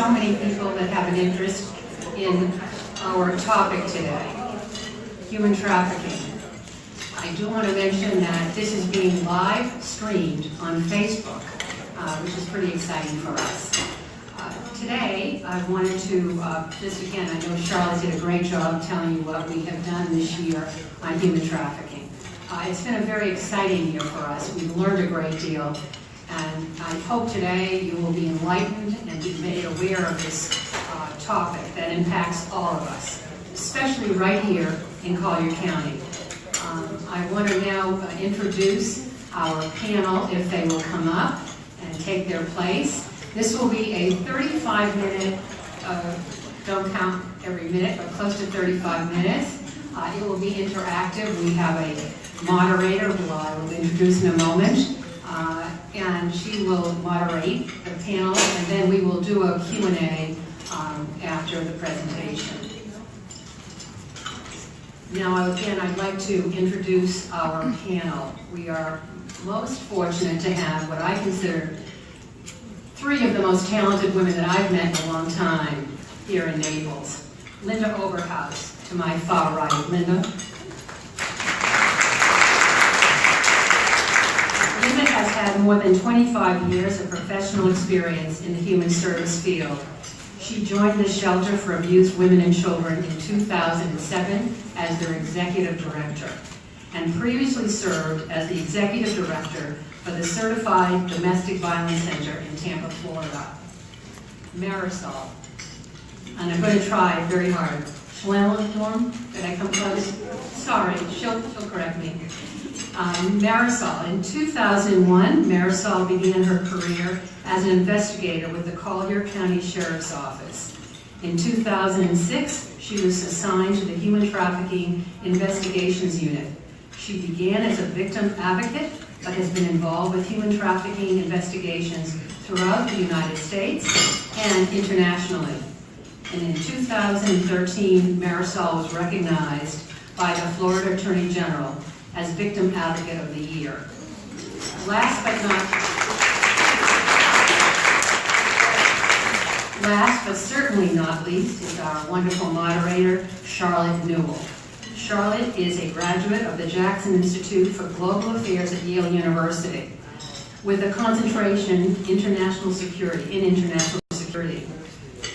so many people that have an interest in our topic today, human trafficking. I do want to mention that this is being live streamed on Facebook, which is pretty exciting for us. Today, I wanted to, just again, I know Charlotte did a great job telling you what we have done this year on human trafficking. It's been a very exciting year for us. We've learned a great deal, and I hope today you will be enlightened and be made aware of this topic that impacts all of us, especially right here in Collier County. I want to now introduce our panel, if they will come up and take their place. This will be a 35-minute, don't count every minute, but close to 35 minutes. It will be interactive. We have a moderator who I will introduce in a moment, and she will moderate the panel, and then we will do a Q&A after the presentation. Now, again, I'd like to introduce our panel. We are most fortunate to have what I consider three of the most talented women that I've met in a long time here in Naples. Linda Oberhaus, to my far right. Linda. Linda has had more than 25 years of professional experience in the human service field. She joined the Shelter for Abused Women and Children in 2007 as their executive director, and previously served as the executive director for the Certified Domestic Violence Center in Tampa, Florida. Marisol, and I'm going to try very hard. Schlennorm, did I come close? Sorry, she'll correct me. Marisol, in 2001, Marisol began her career as an investigator with the Collier County Sheriff's Office. In 2006, she was assigned to the Human Trafficking Investigations Unit. She began as a victim advocate, but has been involved with human trafficking investigations throughout the United States and internationally. And in 2013, Marisol was recognized by the Florida Attorney General as Victim Advocate of the Year. Last but certainly not least is our wonderful moderator, Charlotte Newell. Charlotte is a graduate of the Jackson Institute for Global Affairs at Yale University with a concentration in international security.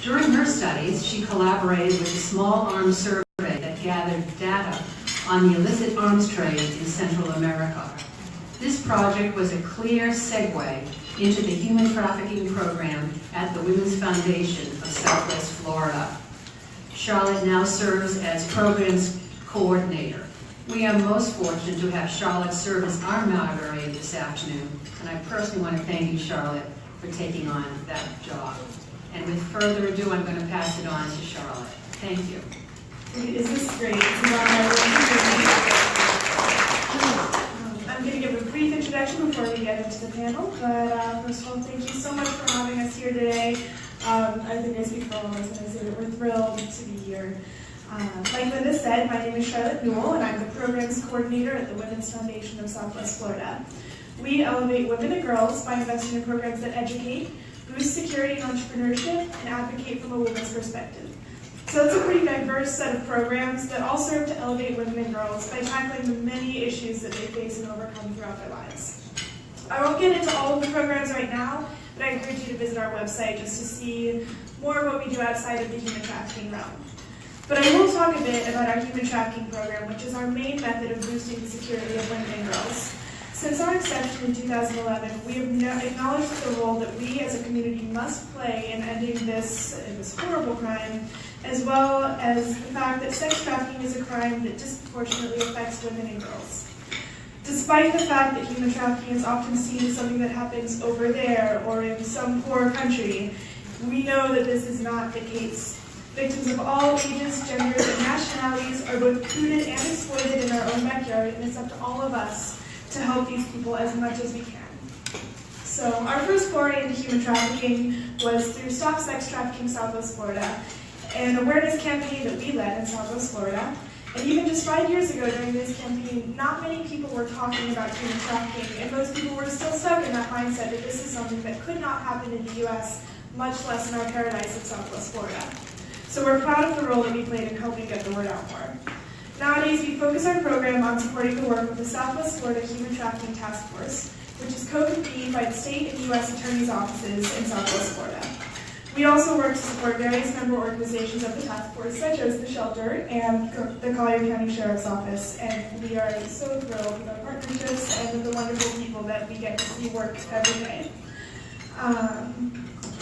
During her studies, she collaborated with a small arms survey that gathered data on the illicit arms trade in Central America. This project was a clear segue into the human trafficking program at the Women's Foundation of Southwest Florida. Charlotte now serves as programs coordinator. We are most fortunate to have Charlotte serve as our moderator this afternoon, and I personally want to thank you, Charlotte, for taking on that job. And with further ado, I'm going to pass it on to Charlotte. Thank you. Is this great? I'm going to give a brief introduction before we get into the panel, but first of all, thank you so much for having us here today. I think I speak for all of us when I say that we're thrilled to be here. Like Linda said, my name is Charlotte Newell, and I'm the Programs Coordinator at the Women's Foundation of Southwest Florida. We elevate women and girls by investing in programs that educate, boost security and entrepreneurship, and advocate from a woman's perspective. So it's a pretty diverse set of programs that all serve to elevate women and girls by tackling the many issues that they face and overcome throughout their lives. I won't get into all of the programs right now, but I encourage you to visit our website just to see more of what we do outside of the human trafficking realm. But I will talk a bit about our human trafficking program, which is our main method of boosting the security of women and girls. Since our inception in 2011, we have acknowledged the role that we as a community must play in ending this horrible crime, as well as the fact that sex trafficking is a crime that disproportionately affects women and girls. Despite the fact that human trafficking is often seen as something that happens over there or in some poor country, we know that this is not the case. Victims of all ages, genders, and nationalities are both recruited and exploited in our own backyard, and it's up to all of us to help these people as much as we can. So our first foray into human trafficking was through Stop Sex Trafficking Southwest Florida, an awareness campaign that we led in Southwest Florida. And even just 5 years ago during this campaign, not many people were talking about human trafficking, and most people were still stuck in that mindset that this is something that could not happen in the U.S., much less in our paradise in Southwest Florida. So we're proud of the role that we played in helping get the word out more. Nowadays, we focus our program on supporting the work of the Southwest Florida Human Trafficking Task Force, which is co-convened by the state and U.S. Attorney's offices in Southwest Florida. We also work to support various member organizations of the task force, such as the shelter and the Collier County Sheriff's Office, and we are so thrilled with our partnerships and with the wonderful people that we get to see work every day.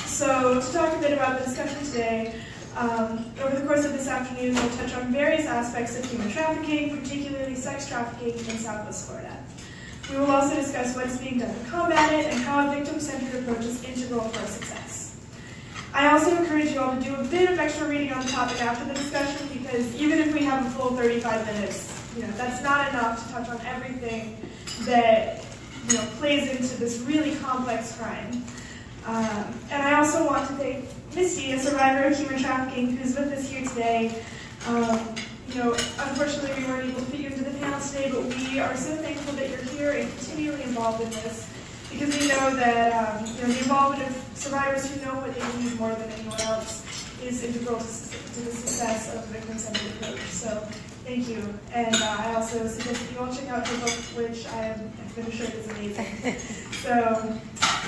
So to talk a bit about the discussion today, over the course of this afternoon, we'll touch on various aspects of human trafficking, particularly sex trafficking in Southwest Florida. We will also discuss what is being done to combat it and how a victim-centered approach is integral for our success. I also encourage you all to do a bit of extra reading on the topic after the discussion, because even if we have a full 35 minutes, that's not enough to touch on everything that plays into this really complex crime. And I also want to thank Misty, a survivor of human trafficking, who's with us here today. Unfortunately, we weren't able to fit you into the panel today, but we are so thankful that you're here and continually involved in this, because we know that the involvement of survivors who know what they need more than anyone else is integral to the success of the victim-centered approach. So thank you. And I also suggest that you all check out her book, which I'm going to show you is amazing. So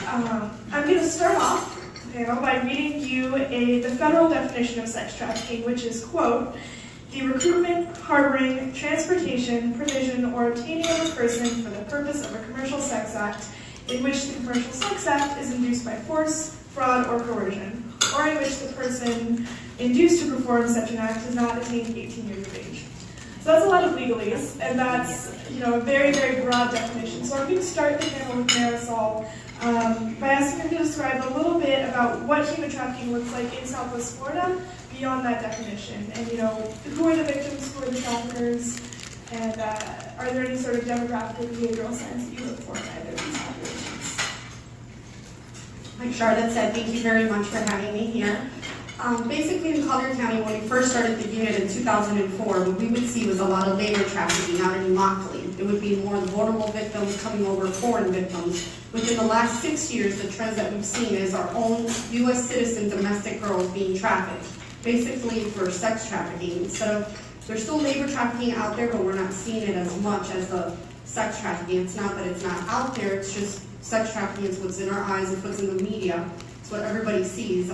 I'm going to start off the panel by reading you the federal definition of sex trafficking, which is, quote, the recruitment, harboring, transportation, provision, or obtaining of a person for the purpose of a commercial sex act in which the commercial sex act is induced by force, fraud, or coercion, or in which the person induced to perform such an act has not attained 18 years of age. So that's a lot of legalese, and that's a very, very broad definition. So I'm going to start the panel with Marisol by asking her to describe a little bit about what human trafficking looks like in Southwest Florida beyond that definition, and who are the victims, who are the traffickers, and are there any sort of demographic or behavioral signs that you look for in either of these populations? Like Charlotte said, thank you very much for having me here. Basically in Collier County, when we first started the unit in 2004, what we would see was a lot of labor trafficking out in Immokalee. It would be more the vulnerable victims coming over foreign victims. Within the last 6 years, the trends that we've seen is our own U.S. citizen domestic girls being trafficked, basically for sex trafficking. There's still labor trafficking out there, but we're not seeing it as much as the sex trafficking. It's not that it's not out there, it's just sex trafficking is what's in our eyes, it's what's in the media, it's what everybody sees.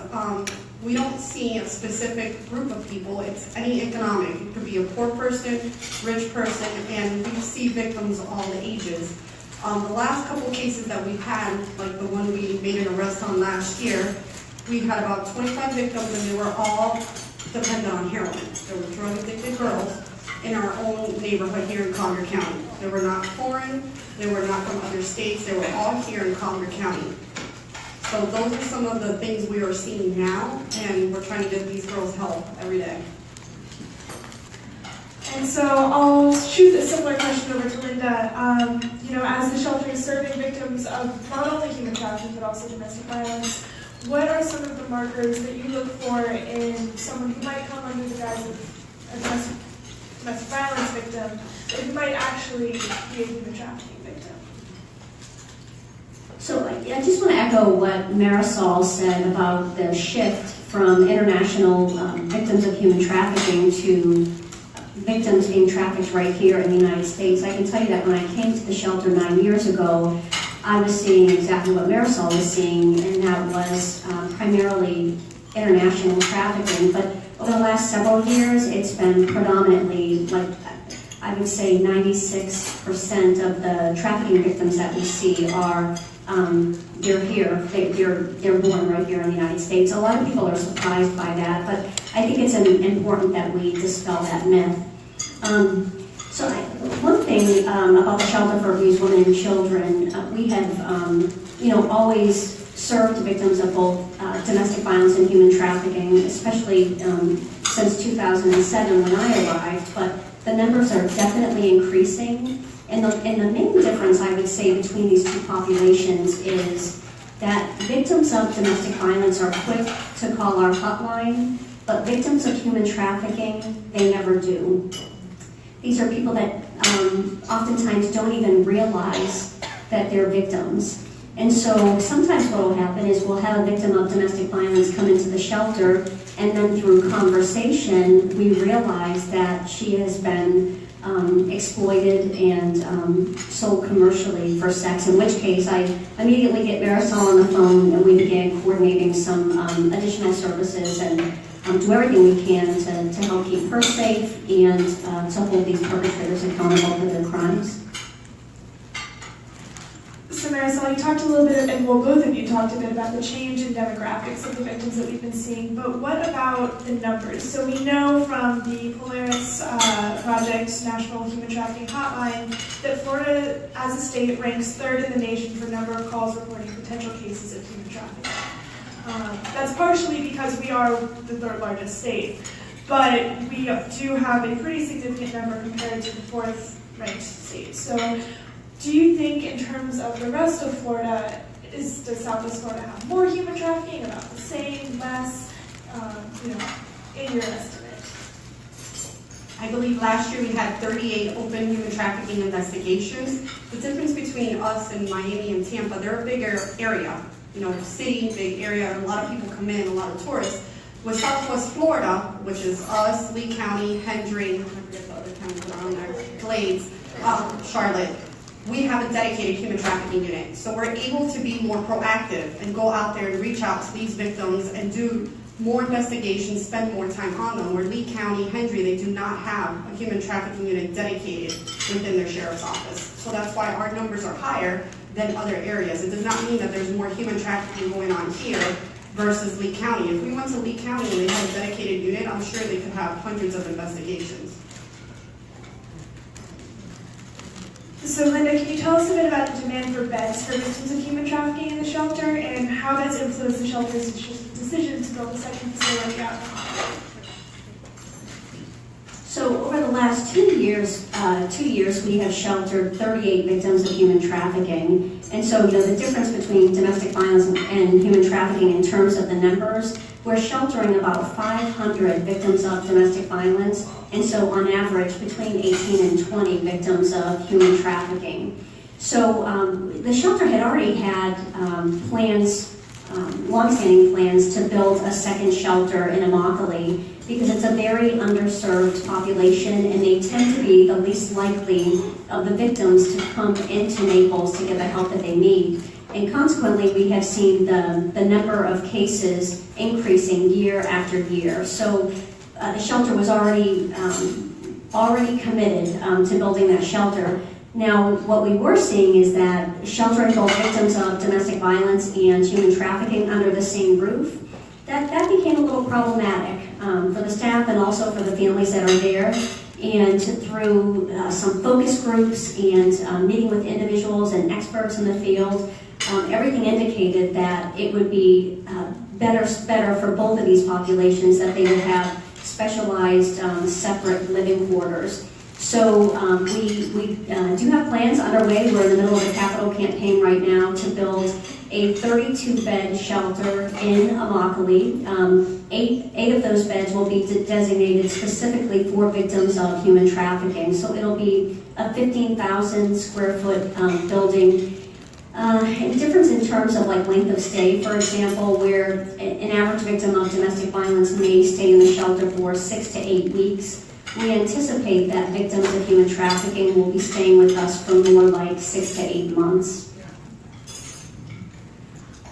We don't see a specific group of people, it's any economic. It could be a poor person, rich person, and we see victims of all the ages. The last couple cases that we've had, like the one we made an arrest on last year, we had about 25 victims, and they were all dependent on heroin. They were drug-addicted girls in our own neighborhood here in Collier County. They were not foreign, they were not from other states, they were all here in Collier County. So those are some of the things we are seeing now, and we're trying to give these girls help every day. And so I'll shoot a similar question over to Linda. As the shelter is serving victims of not only human trafficking, but also domestic violence, what are some of the markers that you look for in someone who might come under the guise of a domestic violence victim, but who might actually be a human trafficking victim? So I just want to echo what Marisol said about the shift from international victims of human trafficking to victims being trafficked right here in the United States. I can tell you that when I came to the shelter 9 years ago, I was seeing exactly what Marisol was seeing, and that was primarily international trafficking. But over the last several years, it's been predominantly, like I would say 96% of the trafficking victims that we see are, they're here, they're born right here in the United States. A lot of people are surprised by that, but I think it's important that we dispel that myth. One thing about the shelter for abused women and children, we have, always served victims of both domestic violence and human trafficking, especially since 2007 when I arrived. But the numbers are definitely increasing, and the main difference I would say between these two populations is that victims of domestic violence are quick to call our hotline, but victims of human trafficking, they never do. These are people that oftentimes don't even realize that they're victims. And so sometimes what will happen is we'll have a victim of domestic violence come into the shelter, and then through conversation, we realize that she has been exploited and sold commercially for sex, in which case I immediately get Marisol on the phone and we begin coordinating some additional services and do everything we can to help keep her safe and to hold these perpetrators accountable for their crimes. So Marisol, you talked a little bit, and well, both of you talked a bit about the change in demographics of the victims that we've been seeing, but what about the numbers? So we know from the Polaris Project National Human Trafficking Hotline that Florida, as a state, ranks third in the nation for number of calls reporting potential cases of human trafficking. That's partially because we are the third largest state, but we do have a pretty significant number compared to the fourth ranked state. So do you think, in terms of the rest of Florida, does Southwest Florida have more human trafficking, about the same, less, in your estimate? I believe last year we had 38 open human trafficking investigations. The difference between us and Miami and Tampa, they're a bigger area, city, big area, and a lot of people come in, a lot of tourists. With Southwest Florida, which is us, Lee County, Hendry, I forget the other counties that are on there, Glades, Charlotte, we have a dedicated human trafficking unit. So we're able to be more proactive and go out there and reach out to these victims and do more investigations, spend more time on them. Where Lee County, Hendry, they do not have a human trafficking unit dedicated within their sheriff's office. So that's why our numbers are higher than other areas. It does not mean that there's more human trafficking going on here versus Lee County. If we went to Lee County and they had a dedicated unit, I'm sure they could have hundreds of investigations. So Linda, can you tell us a bit about the demand for beds for victims of human trafficking in the shelter and how that's influenced the shelter's decision to build a second facility out in Ohio? So over the last 2 years, we have sheltered 38 victims of human trafficking. And so the difference between domestic violence and human trafficking in terms of the numbers, we're sheltering about 500 victims of domestic violence, and so on average between 18 and 20 victims of human trafficking. So the shelter had already had plans, long-standing plans to build a second shelter in Immokalee because it's a very underserved population and they tend to be the least likely of the victims to come into Naples to get the help that they need. And consequently, we have seen the number of cases increasing year after year. So the shelter was already committed to building that shelter. Now, what we were seeing is that sheltering both victims of domestic violence and human trafficking under the same roof, that became a little problematic for the staff and also for the families that are there. And through some focus groups and meeting with individuals and experts in the field, everything indicated that it would be better for both of these populations that they would have specialized separate living quarters. So we do have plans underway. We're in the middle of a capital campaign right now to build a 32-bed shelter in Immokalee. Eight of those beds will be designated specifically for victims of human trafficking. So it'll be a 15,000 square foot building. And difference in terms of length of stay, for example, where an average victim of domestic violence may stay in the shelter for 6 to 8 weeks. We anticipate that victims of human trafficking will be staying with us for more like 6 to 8 months.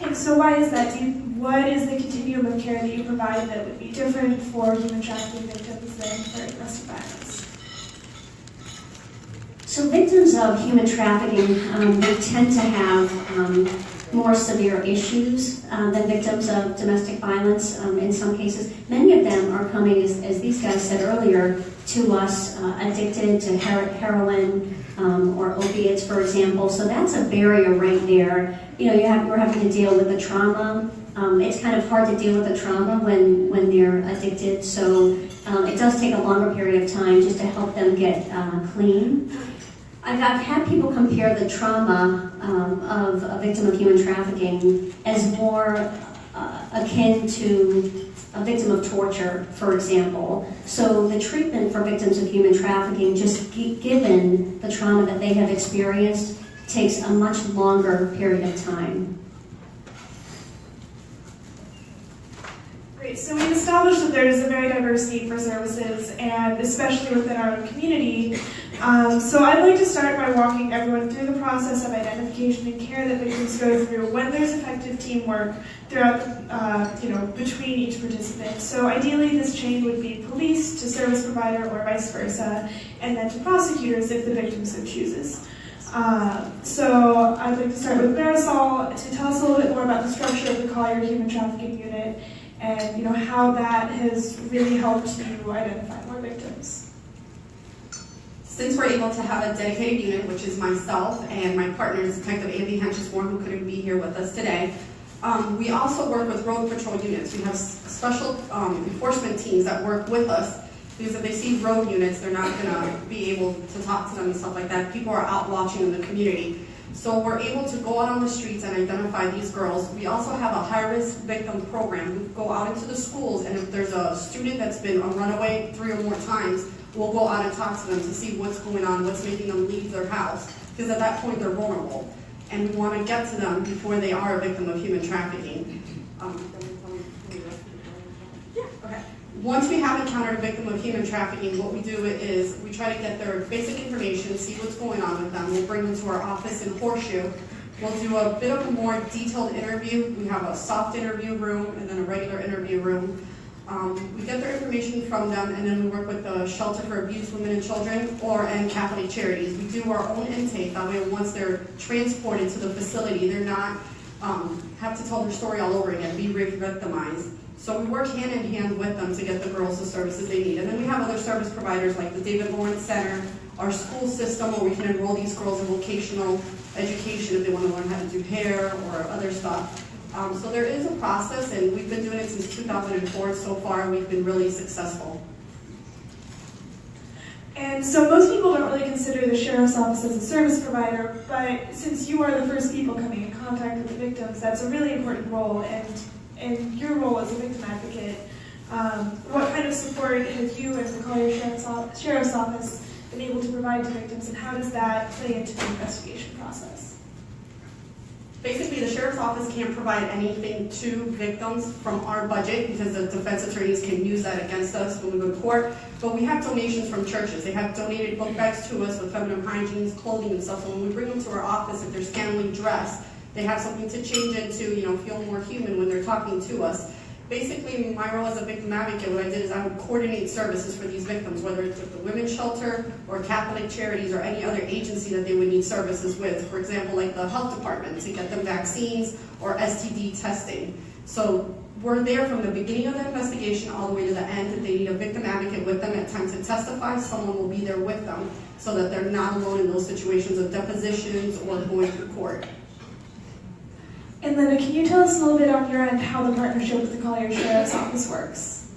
And so why is that? What is the continuum of care that you provide that would be different for human trafficking victims than for domestic violence? So victims of human trafficking, they tend to have more severe issues than victims of domestic violence in some cases. Many of them are coming, as these guys said earlier, to us addicted to heroin or opiates, for example. So that's a barrier right there. We're having to deal with the trauma. It's kind of hard to deal with the trauma when they're addicted. So it does take a longer period of time just to help them get clean. I've had people compare the trauma of a victim of human trafficking as more akin to a victim of torture, for example. So the treatment for victims of human trafficking, just given the trauma that they have experienced, takes a much longer period of time. Great, so we've established that there is a very diverse need for services, and especially within our own community. So I'd like to start by walking everyone through the process of identification and care that victims go through when there's effective teamwork throughout, between each participant. So ideally, this chain would be police to service provider or vice versa, and then to prosecutors if the victim so chooses. So I'd like to start with Marisol to tell us a little bit more about the structure of the Collier Human Trafficking Unit and how that has really helped you identify more victims. Since we're able to have a dedicated unit, which is myself and my partner, Detective Andy Henchesmore, who couldn't be here with us today, we also work with road patrol units. We have special enforcement teams that work with us, because if they see road units, they're not going to be able to talk to them and stuff like that. People are out watching in the community. So we're able to go out on the streets and identify these girls. We also have a high-risk victim program. We go out into the schools, and if there's a student that's been a runaway 3 or more times, we'll go out and talk to them to see what's going on, what's making them leave their house. Because at that point, they're vulnerable. And we want to get to them before they are a victim of human trafficking. Okay. Once we have encountered a victim of human trafficking, what we do is we try to get their basic information, see what's going on with them. We'll bring them to our office in Horseshoe. We'll do a bit of a more detailed interview. We have a soft interview room and then a regular interview room. We get their information from them, and then we work with the Shelter for Abused Women and Children and Catholic Charities. We do our own intake. That way, once they're transported to the facility, they're not have to tell their story all over again, be re-victimized. So we work hand in hand with them to get the girls the services they need. And then we have other service providers like the David Lawrence Center, our school system where we can enroll these girls in vocational education if they want to learn how to do hair or other stuff. So there is a process, and we've been doing it since 2004. So far, we've been really successful. And so most people don't really consider the Sheriff's Office as a service provider, but since you are the first people coming in contact with the victims, that's a really important role, and your role as a victim advocate. What kind of support have you and the Collier Sheriff's Office been able to provide to victims, and how does that play into the investigation process? Basically, the Sheriff's Office can't provide anything to victims from our budget because the defense attorneys can use that against us when we go to court. But we have donations from churches. They have donated book bags to us with feminine hygiene, clothing and stuff. So when we bring them to our office, if they're scantily dressed, they have something to change into, feel more human when they're talking to us. Basically, my role as a victim advocate, what I did is I would coordinate services for these victims, whether it's with the Women's Shelter or Catholic Charities or any other agency that they would need services with. For example, like the health department to get them vaccines or STD testing. So we're there from the beginning of the investigation all the way to the end. If they need a victim advocate with them at time to testify, someone will be there with them so that they're not alone in those situations of depositions or going to court. And then can you tell us a little bit on your end how the partnership with the Collier Sheriff's Office works?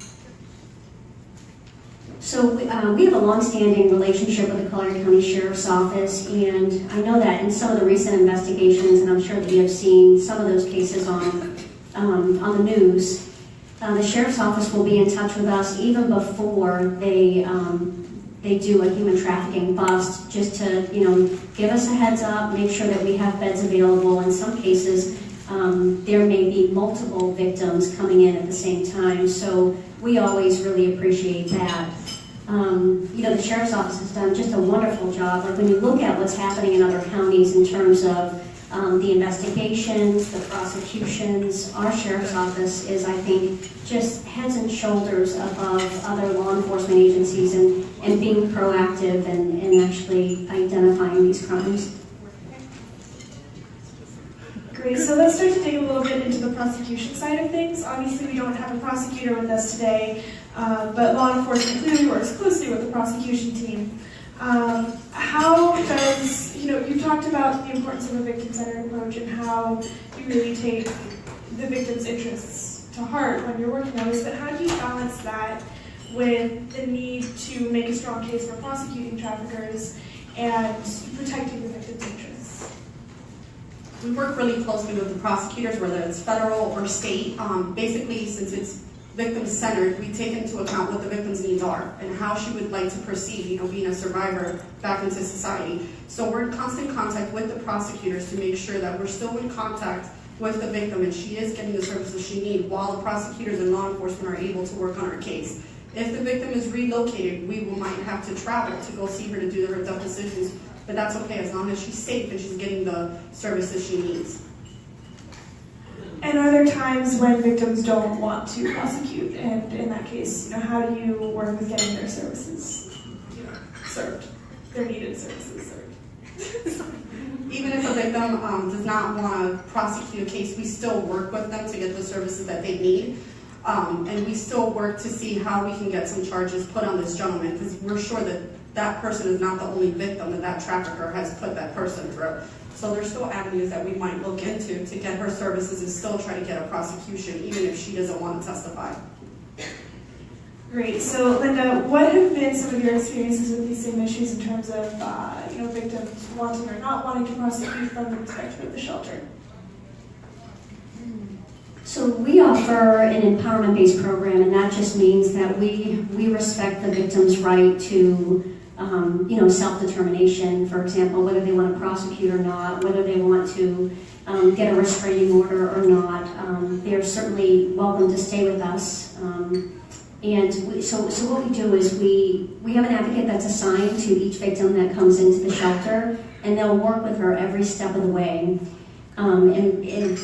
So we have a long-standing relationship with the Collier County Sheriff's Office, and I know that in some of the recent investigations, and I'm sure that you have seen some of those cases on the news, the Sheriff's Office will be in touch with us even before they do a human trafficking bust, just to give us a heads up, make sure that we have beds available. In some cases, there may be multiple victims coming in at the same time, so we always really appreciate that. The Sheriff's Office has done just a wonderful job. Like when you look at what's happening in other counties in terms of the investigations, the prosecutions, our Sheriff's Office is, I think, just heads and shoulders above other law enforcement agencies and being proactive and actually identifying these crimes. Great, so let's start to dig a little bit into the prosecution side of things. Obviously, we don't have a prosecutor with us today, but law enforcement clearly works closely with the prosecution team. How does, you talked about the importance of a victim-centered approach and how you really take the victim's interests to heart when you're working on this, but how do you balance that with the need to make a strong case for prosecuting traffickers and protecting the victim's interests? We work really closely with the prosecutors, whether it's federal or state. Basically, since it's victim-centered, we take into account what the victim's needs are and how she would like to proceed, being a survivor back into society. So we're in constant contact with the prosecutors to make sure that we're still in contact with the victim and she is getting the services she needs while the prosecutors and law enforcement are able to work on her case. If the victim is relocated, we might have to travel to go see her to do her depositions, but that's okay as long as she's safe and she's getting the services she needs. And are there times when victims don't want to prosecute? And in that case, how do you work with getting their services served, their needed services served? Even if a victim does not want to prosecute a case, we still work with them to get the services that they need. And we still work to see how we can get some charges put on this gentleman, because we're sure that that person is not the only victim that that trafficker has put that person through. So there's still avenues that we might look into to get her services and still try to get a prosecution, even if she doesn't want to testify. Great. So, Linda, what have been some of your experiences with these same issues in terms of victims wanting or not wanting to prosecute from the perspective of the shelter? So we offer an empowerment-based program, and that just means that we respect the victim's right to self-determination, for example, whether they want to prosecute or not, whether they want to get a restraining order or not. They're certainly welcome to stay with us. So what we do is we have an advocate that's assigned to each victim that comes into the shelter, and they'll work with her every step of the way, and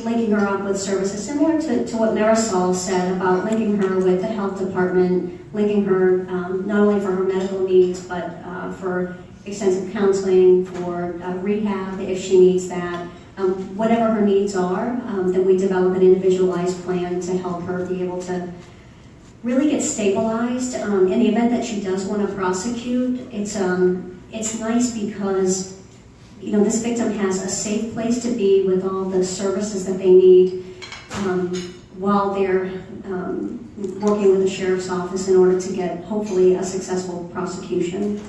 linking her up with services similar to what Marisol said about linking her with the health department, linking her not only for her medical needs, but for extensive counseling, for rehab if she needs that. Whatever her needs are, then we develop an individualized plan to help her be able to really get stabilized. In the event that she does want to prosecute, it's nice because this victim has a safe place to be with all the services that they need while they're working with the sheriff's office in order to get, hopefully, a successful prosecution.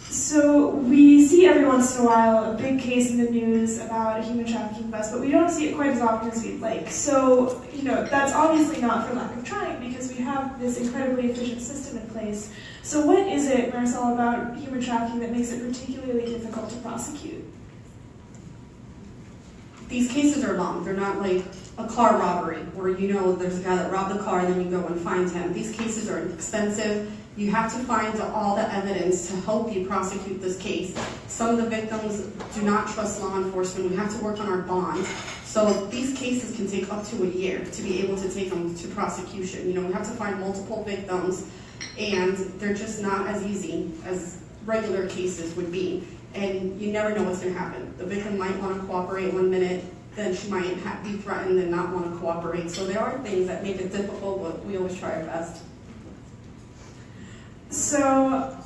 So we see every once in a while a big case in the news about a human trafficking bust, but we don't see it quite as often as we'd like. So, that's obviously not for lack of trying, because we have this incredibly efficient system in place. So what is it, Marisol, about human trafficking that makes it particularly difficult to prosecute? These cases are long. They're not like a car robbery where there's a guy that robbed the car and then you go and find him. These cases are expensive. You have to find all the evidence to help you prosecute this case. Some of the victims do not trust law enforcement. We have to work on our bond. So these cases can take up to a year to be able to take them to prosecution. We have to find multiple victims, and they're just not as easy as regular cases would be. And you never know what's going to happen. The victim might want to cooperate one minute, then she might be threatened and not want to cooperate. So there are things that make it difficult, but we always try our best. So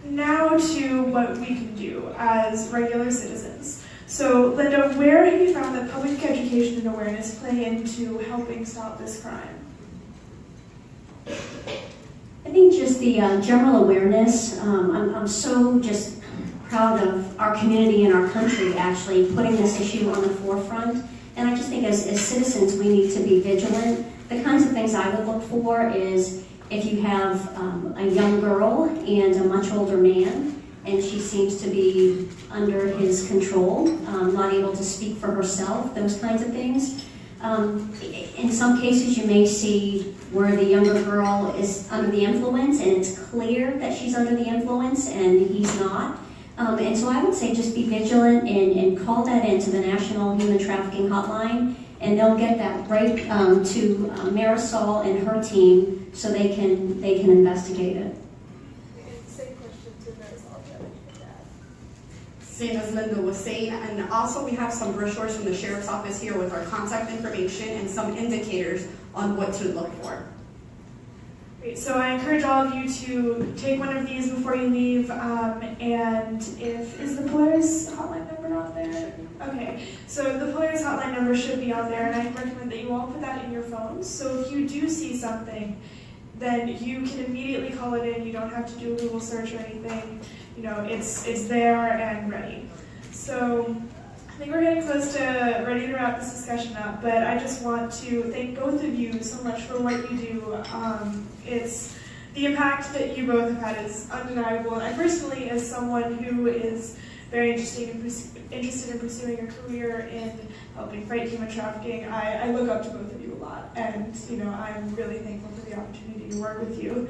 now to what we can do as regular citizens. So Linda, where have you found that public education and awareness play into helping stop this crime? I think just the general awareness. I'm so just proud of our community and our country actually putting this issue on the forefront. And I just think as citizens we need to be vigilant. The kinds of things I would look for is if you have a young girl and a much older man, and she seems to be under his control, not able to speak for herself, those kinds of things. In some cases you may see where the younger girl is under the influence and it's clear that she's under the influence and he's not. And so I would say just be vigilant and call that into the National Human Trafficking Hotline, and they'll get that right to Marisol and her team so they can investigate it. Same question to Marisol. Same as Linda was saying, and also we have some brochures from the Sheriff's Office here with our contact information and some indicators on what to look for. Great. So I encourage all of you to take one of these before you leave, and is the Polaris hotline number on there? Okay, so the Polaris hotline number should be on there, and I recommend that you all put that in your phones. So if you do see something, then you can immediately call it in. You don't have to do a Google search or anything. It's there and ready. So I think we're getting close to ready to wrap this discussion up, but I just want to thank both of you so much for what you do. It's the impact that you both have had is undeniable, and I personally, as someone who is very interested in pursuing a career in helping fight human trafficking, I look up to both of you a lot, and I'm really thankful for the opportunity to work with you.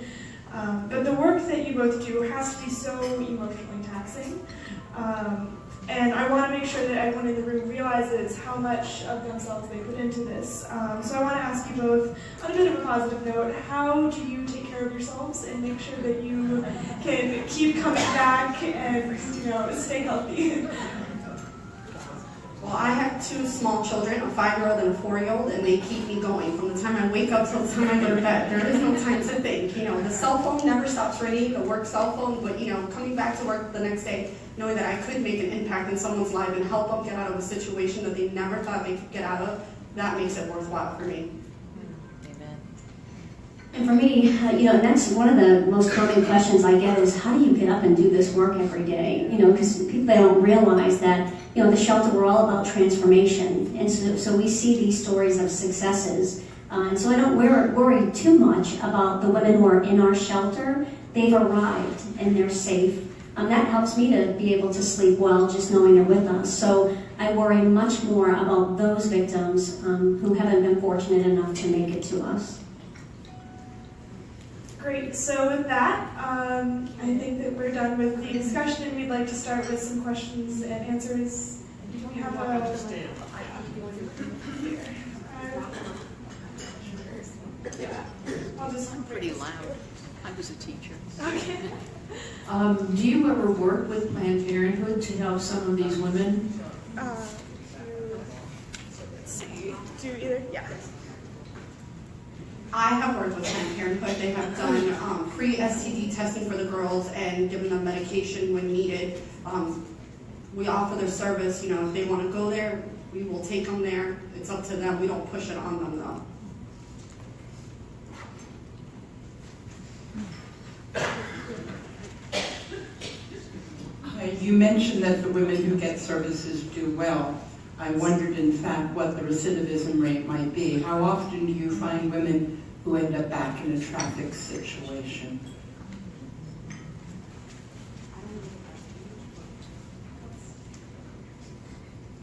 But the work that you both do has to be so emotionally taxing. And I want to make sure that everyone in the room realizes how much of themselves they put into this. So I want to ask you both, on a bit of a positive note, how do you take care of yourselves and make sure that you can keep coming back and stay healthy? Well, I have 2 small children, a 5-year-old and a 4-year-old, and they keep me going. From the time I wake up till the time I go to bed, there is no time to think. The cell phone never stops ringing, the work cell phone, but coming back to work the next day, knowing that I could make an impact in someone's life and help them get out of a situation that they never thought they could get out of, that makes it worthwhile for me. And for me, that's one of the most common questions I get is, how do you get up and do this work every day? Because people, they don't realize that, the shelter, we're all about transformation. And so we see these stories of successes. And so I don't worry too much about the women who are in our shelter. They've arrived and they're safe. That helps me to be able to sleep well, just knowing they're with us. So I worry much more about those victims who haven't been fortunate enough to make it to us. Great, so with that, I think that we're done with the discussion, and we'd like to start with some questions and answers. We have I'll just pretty loud. I was a teacher. Okay. Do you ever work with Planned Parenthood to help some of these women? Let's see. Do either? Yeah. I have worked with Planned Parenthood. They have done free STD testing for the girls and given them medication when needed. We offer their service. If they want to go there, we will take them there. It's up to them. We don't push it on them, though. You mentioned that the women who get services do well. I wondered, in fact, what the recidivism rate might be. How often do you find women who end up back in a traffic situation?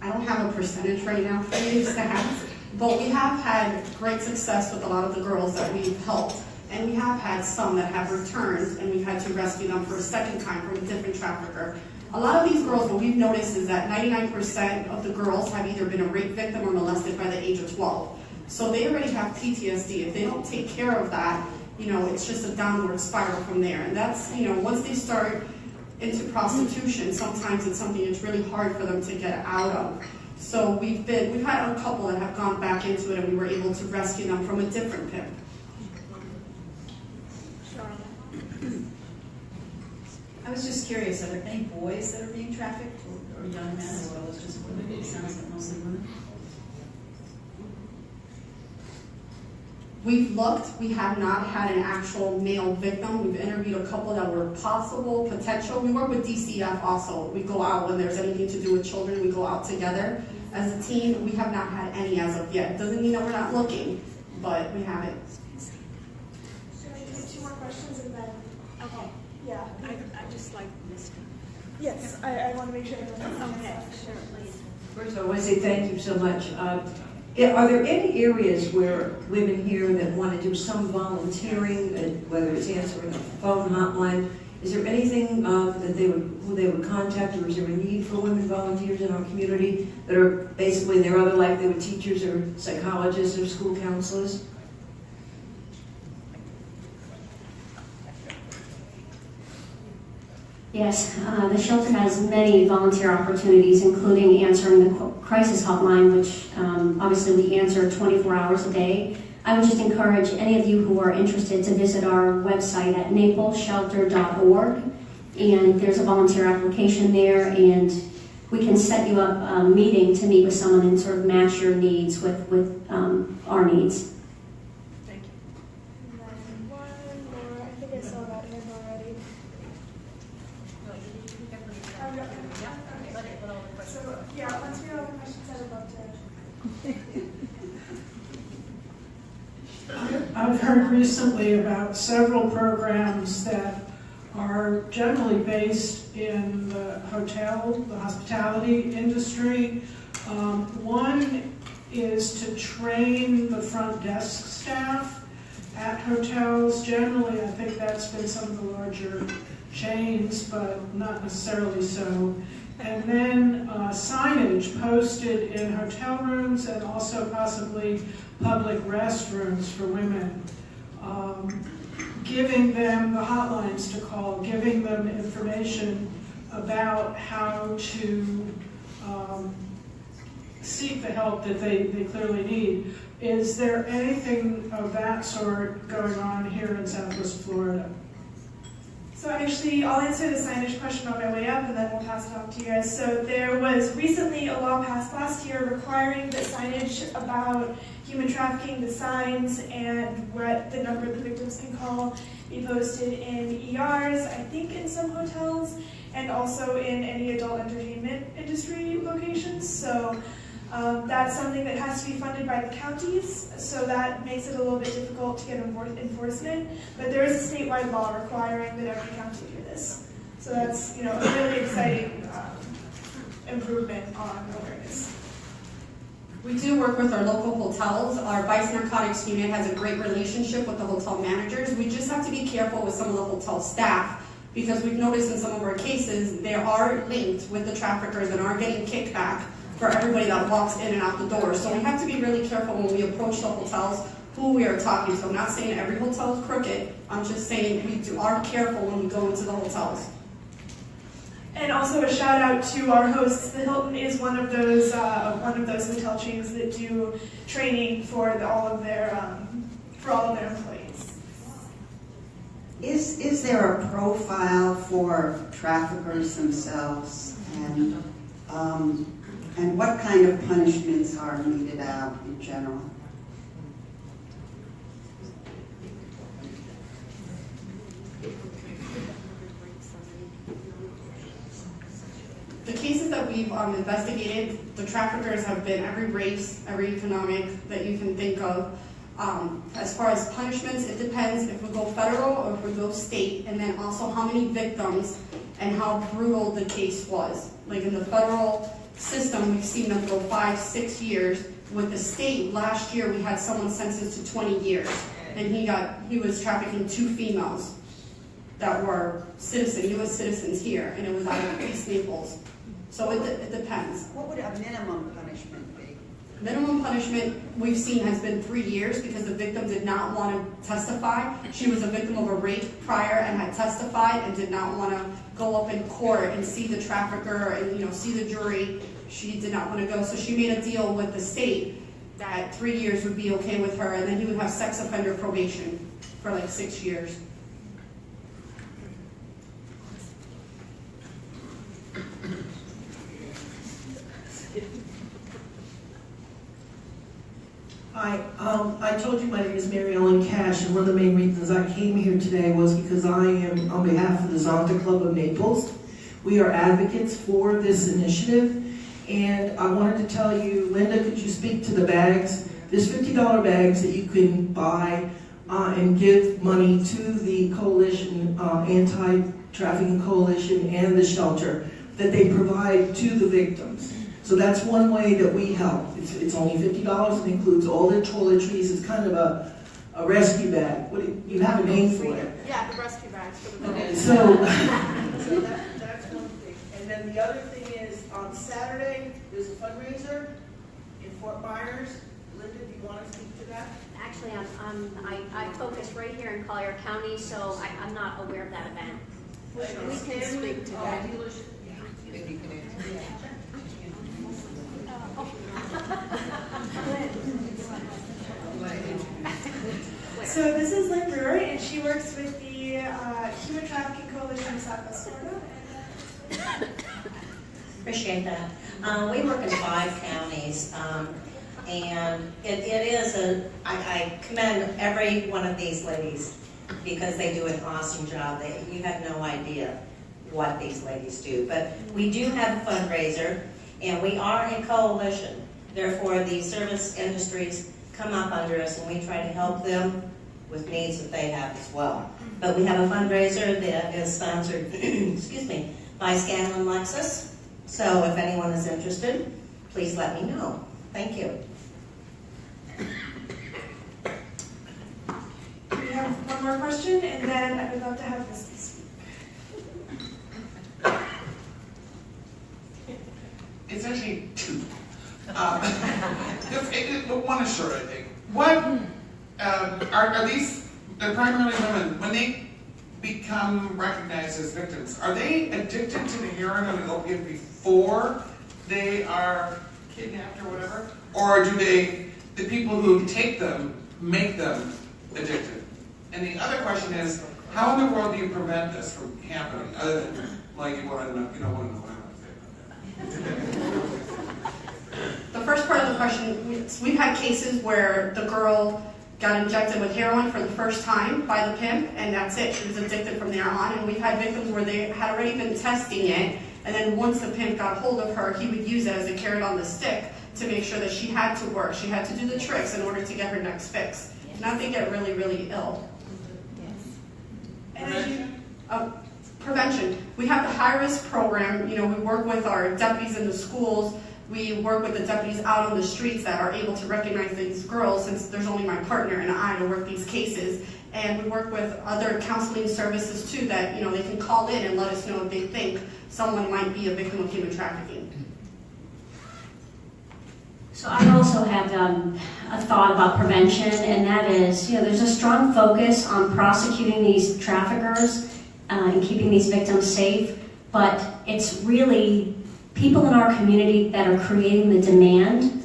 I don't have a percentage right now for you, stats, but we have had great success with a lot of the girls that we've helped. And we have had some that have returned, and we've had to rescue them for a second time from a different trafficker. A lot of these girls, what we've noticed is that 99% of the girls have either been a rape victim or molested by the age of 12. So they already have PTSD. If they don't take care of that, it's just a downward spiral from there. And that's, once they start into prostitution, sometimes it's something that's really hard for them to get out of. So we've had a couple that have gone back into it, and we were able to rescue them from a different pimp. I was just curious, are there any boys that are being trafficked, or young men, as well as just women? It sounds like mostly women. We've looked, we have not had an actual male victim. We've interviewed a couple that were possible, potential. We work with DCF also. We go out when there's anything to do with children, we go out together as a team. We have not had any as of yet. Doesn't mean that we're not looking, but we haven't. Should I do 2 more questions and then? Okay. Yeah. I just like Misty. Yes, I want to make sure everyone Okay, sure. First, I want to say thank you so much. Are there any areas where women here that want to do some volunteering, whether it's answering a phone hotline? Is there anything that who they would contact, or is there a need for women volunteers in our community that are basically in their other life, they were teachers or psychologists or school counselors? Yes, the shelter has many volunteer opportunities, including answering the crisis hotline, which obviously we answer 24 hours a day. I would just encourage any of you who are interested to visit our website at napleshelter.org, and there's a volunteer application there, and we can set you up a meeting to meet with someone and sort of match your needs with our needs. Thank you. And then one more. I think I saw that hand already. So, yeah, once we have all the questions, I would love to. I've heard recently about several programs that are generally based in the hospitality industry. One is to train the front desk staff at hotels. Generally, I think that's been some of the larger chains, but not necessarily so. And then signage posted in hotel rooms and also possibly public restrooms for women. Giving them the hotlines to call, giving them information about how to seek the help that they clearly need. Is there anything of that sort going on here in Southwest Florida? So actually, I'll answer the signage question on my way up, and then we'll pass it on to you guys. So there was recently a law passed last year requiring that signage about human trafficking, the signs, and what the number the victims can call be posted in ERs, I think in some hotels, and also in any adult entertainment industry locations. So that's something that has to be funded by the counties, so that makes it a little bit difficult to get enforcement. But there is a statewide law requiring that every county do this. So that's, a really exciting improvement on awareness. We do work with our local hotels. Our vice narcotics unit has a great relationship with the hotel managers. We just have to be careful with some of the hotel staff, because we've noticed in some of our cases they are linked with the traffickers and are getting kickback for everybody that walks in and out the door. So we have to be really careful when we approach the hotels who we are talking to. I'm not saying every hotel is crooked. I'm just saying we are careful when we go into the hotels. And also a shout out to our hosts. The Hilton is one of those hotel chains that do training for all of their employees. Is there a profile for traffickers themselves, and what kind of punishments are meted out in general? The cases that we've investigated, the traffickers have been every race, every economic that you can think of. As far as punishments, it depends if we go federal or if we go state, and then also how many victims and how brutal the case was. Like in the federal system, we've seen them go 5-6 years. With the state, last year we had someone sentenced to 20 years, and he was trafficking 2 females that were U.S. citizens here, and it was out of East Naples. So it depends. What would a minimum punishment be? Minimum punishment we've seen has been 3 years because the victim did not want to testify. She was a victim of a rape prior and had testified and did not want to go up in court and see the trafficker and see the jury. She did not want to go, so she made a deal with the state that 3 years would be okay with her, and then he would have sex offender probation for like 6 years. Hi, I told you my name is Mary Ellen Cash, and one of the main reasons I came here today was because I am on behalf of the Zonta Club of Naples. We are advocates for this initiative, and I wanted to tell you, Linda, could you speak to the bags? There's $50 bags that you can buy and give money to the coalition, Anti-Trafficking Coalition, and the shelter that they provide to the victims. So that's one way that we help. It's only $50. It includes all the toiletries. It's kind of a rescue bag. You have a name for it? Yeah, the rescue bags for the victims. So that's one thing. And then the other thing is, on Saturday, there's a fundraiser in Fort Myers. Linda, do you want to speak to that? Actually, I focus right here in Collier County, so I'm not aware of that event. We can speak to that. So this is Lynn Brewer, and she works with the Human Trafficking Coalition of Southwest Florida. Appreciate that. We work in 5 counties, and it is I commend every one of these ladies because they do an awesome job. You have no idea. what these ladies do. But we do have a fundraiser, and we are a coalition. Therefore, the service industries come up under us, and we try to help them with needs that they have as well. But we have a fundraiser that is sponsored, excuse me, by Scanlon Lexus. So if anyone is interested, please let me know. Thank you. We have one more question, and then I would love to have Misty speak. It's actually two. One is short, I think. What are these? They're primarily women. When they become recognized as victims, are they addicted to the heroin or the opiate before they are kidnapped or whatever, or do the people who take them make them addicted? And the other question is, how in the world do you prevent this from happening, other than like you don't want to know what I want to say about that? The first part of the question, we've had cases where the girl got injected with heroin for the first time by the pimp, and that's it. She was addicted from there on. And we've had victims where they had already been testing it, and then once the pimp got hold of her, he would use it as a carrot on the stick to make sure that she had to work. She had to do the tricks in order to get her next fix. Now they get really, really ill. And prevention. We have the high-risk program. We work with our deputies in the schools. We work with the deputies out on the streets that are able to recognize these girls, since there's only my partner and I to work these cases. And we work with other counseling services too that they can call in and let us know if they think someone might be a victim of human trafficking. So I also have a thought about prevention, and that is, there's a strong focus on prosecuting these traffickers and keeping these victims safe, but it's really people in our community that are creating the demand,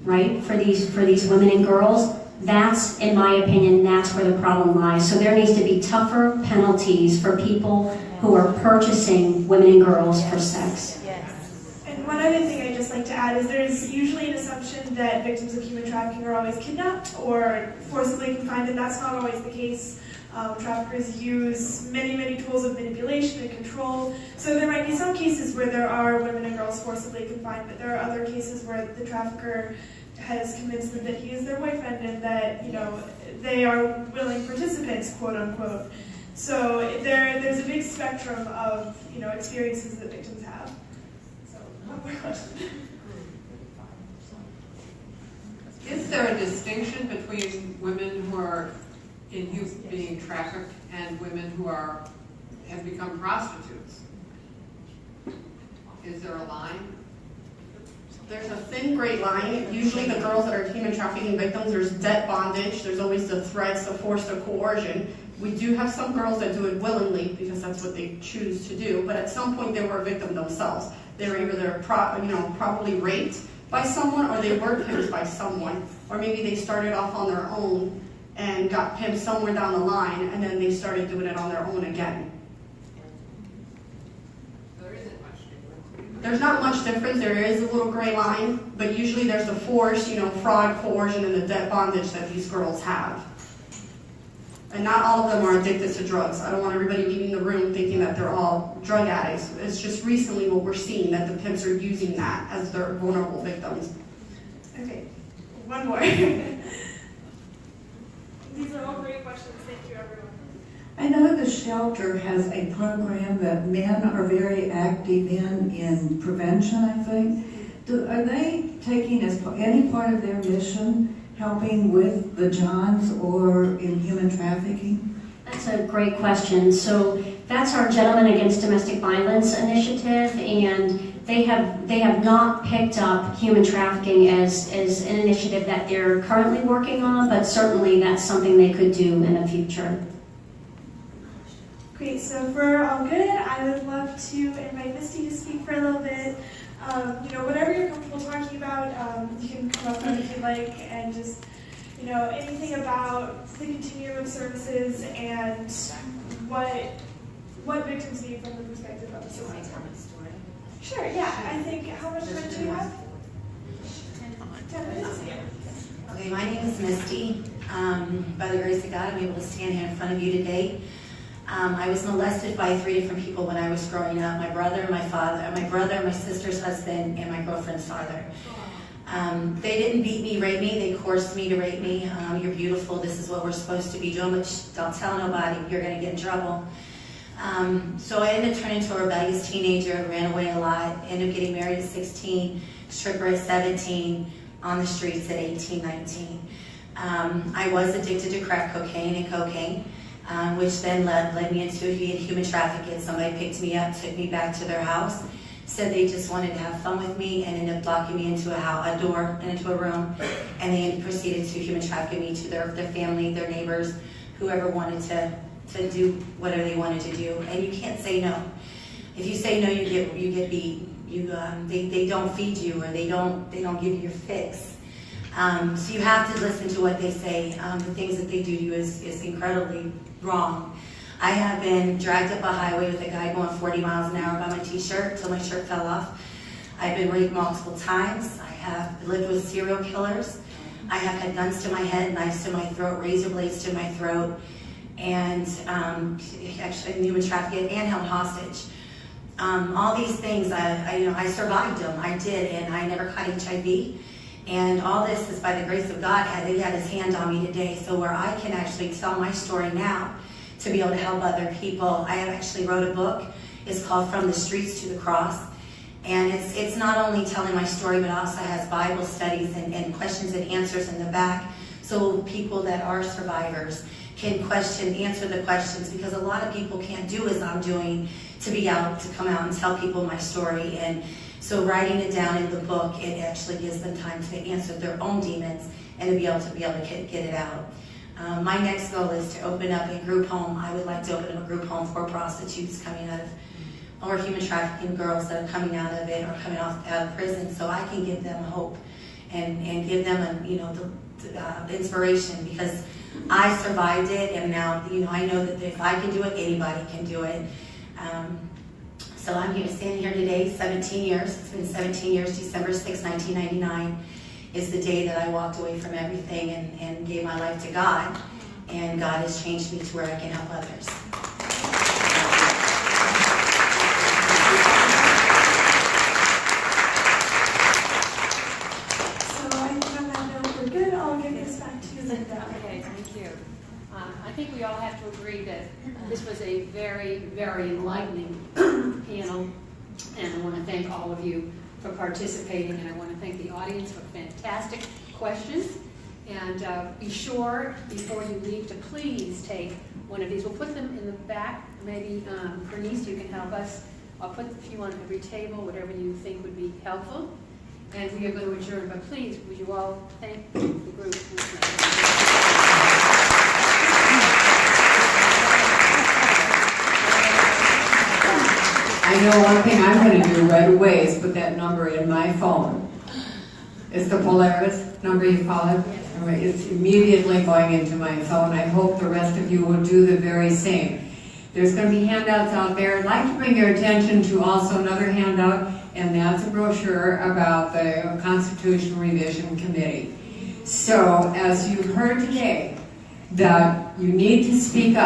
right, for these women and girls. That's, in my opinion, that's where the problem lies. So there needs to be tougher penalties for people who are purchasing women and girls for sex. And one other thing I'd just like to add is there's usually an assumption that victims of human trafficking are always kidnapped or forcibly confined, and that's not always the case. Traffickers use many, many tools of manipulation and control. So there might be some cases where there are women and girls forcibly confined, but there are other cases where the trafficker has convinced them that he is their boyfriend and that, they are willing participants, quote unquote. So there's a big spectrum of, experiences that victims have. So, one more question. Is there a distinction between women who are in youth being trafficked and women who have become prostitutes? Is there a line? There's a thin gray line. Usually the girls that are human trafficking victims, there's debt bondage, there's always the threats, the force, the coercion. We do have some girls that do it willingly because that's what they choose to do, but at some point they were a victim themselves. They were either probably raped by someone, or they were pimped by someone, or maybe they started off on their own and got pimped somewhere down the line, and then they started doing it on their own again. There's not much difference. There is a little gray line, but usually there's the force, fraud, coercion, and the debt bondage that these girls have. And not all of them are addicted to drugs. I don't want everybody leaving the room thinking that they're all drug addicts. It's just recently what we're seeing, that the pimps are using that as their vulnerable victims. Okay, one more. These are all great questions. Thank you, everyone. I know the shelter has a program that men are very active in prevention, I think. Are they taking as any part of their mission helping with the Johns or in human trafficking? That's a great question. So that's our Gentlemen Against Domestic Violence initiative, and they have not picked up human trafficking as an initiative that they're currently working on, but certainly that's something they could do in the future. Great, so if we're all good, I would love to invite Misty to speak for a little bit. Whatever you're comfortable talking about, you can come up with if you'd like, and just, anything about the continuum of services and what victims need from the perspective of the system. Sure, yeah, I think, how much time do you have? 10 minutes? Okay, my name is Misty. By the grace of God, I'm able to stand here in front of you today. I was molested by 3 different people when I was growing up. My brother, my sister's husband, and my girlfriend's father. They didn't beat me, rape me, they coerced me to rape me. You're beautiful, this is what we're supposed to be doing, but don't tell nobody, you're gonna get in trouble. So I ended up turning into a rebellious teenager, ran away a lot, ended up getting married at 16, stripper at 17, on the streets at 18, 19. I was addicted to crack cocaine and cocaine, which then led me into human trafficking. Somebody picked me up, took me back to their house, said they just wanted to have fun with me, and ended up locking me into a door and into a room, and they proceeded to human traffic me to their family, their neighbors, whoever wanted to do whatever they wanted to do. And you can't say no. If you say no, you get beat. They don't feed you, or they don't give you your fix. So you have to listen to what they say. The things that they do to you is incredibly wrong. I have been dragged up a highway with a guy going 40 miles an hour by my t-shirt until my shirt fell off. I've been raped multiple times. I have lived with serial killers. I have had guns to my head, knives to my throat, razor blades to my throat, and actually human trafficking and held hostage. All these things, I survived them. I did, and I never caught HIV. And all this is by the grace of God. He had his hand on me today, so where I can actually tell my story now to be able to help other people. I have actually wrote a book. It's called From the Streets to the Cross. And it's not only telling my story, but also has Bible studies and questions and answers in the back, so people that are survivors can answer the questions, because a lot of people can't do as I'm doing, to come out and tell people my story. And so writing it down in the book, it actually gives them time to answer their own demons and to be able to get it out. My next goal is to open up a group home. I would like to open up a group home for prostitutes coming out of, or human trafficking girls that are coming out of it or coming out of prison, so I can give them hope and give them the inspiration, because I survived it, and now I know that if I can do it, anybody can do it. So I'm here standing here today, 17 years. It's been 17 years. December 6, 1999 is the day that I walked away from everything and gave my life to God, and God has changed me to where I can help others. So I think on that note, we're good. I'll give this back to you, Linda. Okay, thank you. I think we all have to agree that this was a very, very enlightening panel, and I want to thank all of you for participating, and I want to thank the audience for fantastic questions. And be sure, before you leave, to please take one of these. We'll put them in the back. Maybe Bernice, you can help us. I'll put a few on every table, whatever you think would be helpful. And we are going to adjourn, but please, would you all thank the group? I know one thing I'm going to do right away is put that number in my phone. It's the Polaris number, you call it. It's immediately going into my phone. I hope the rest of you will do the very same. There's going to be handouts out there. I'd like to bring your attention to also another handout, and that's a brochure about the Constitution Revision Committee. So, as you've heard today, that you need to speak up.